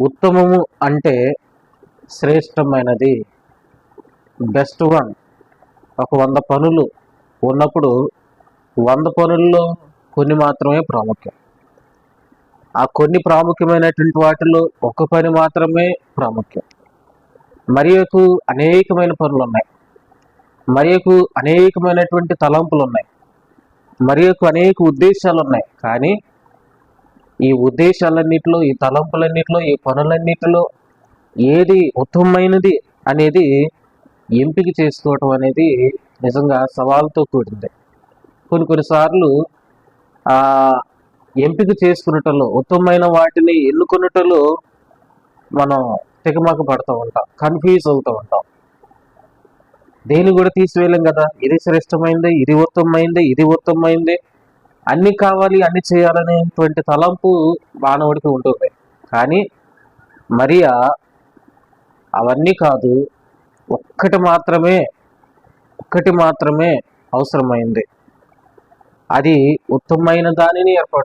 ఉత్తమము అంటే శ్రేష్టమైనది, బెస్ట్ వన్. ఒక 100 పనులు ఉన్నప్పుడు 100 పనుల్లో కొన్ని మాత్రమే ప్రాముఖ్యం. ఆ కొన్ని ప్రాముఖ్యమైనటువంటి వాటిలో ఒక పని మాత్రమే ప్రాముఖ్యం. మరియకు అనేకమైన పనులు ఉన్నాయి, మరియకు అనేకమైనటువంటి తలంపులు ఉన్నాయి, మరియకు అనేక ఉద్దేశాలు ఉన్నాయి. కానీ ఈ ఉద్దేశాలన్నిటిలో, ఈ తలంపులన్నిటిలో, ఈ పనులన్నిటిలో ఏది ఉత్తమమైనది అనేది ఎంపిక చేసుకోవటం అనేది నిజంగా సవాలుతో కూడింది. కొన్నిసార్లు ఆ ఎంపిక చేసుకున్నటలో, ఉత్తమమైన వాటిని ఎన్నుకున్నటలో మనం తికమక పడుతూ ఉంటాం, కన్ఫ్యూజ్ అవుతూ ఉంటాం. దేని కూడా తీసివేయలేం కదా. ఇది శ్రేష్టమైంది, ఇది ఉత్తమమైంది, ఇది ఉత్తమమైంది, అన్ని కావాలి, అన్ని చేయాలనేటువంటి తలంపు మానవుడికి ఉంటుంది. కానీ మరియా అవన్నీ కాదు, ఒక్కటి మాత్రమే అవసరమైంది. అది ఉత్తమమైన దానిని ఏర్పాటు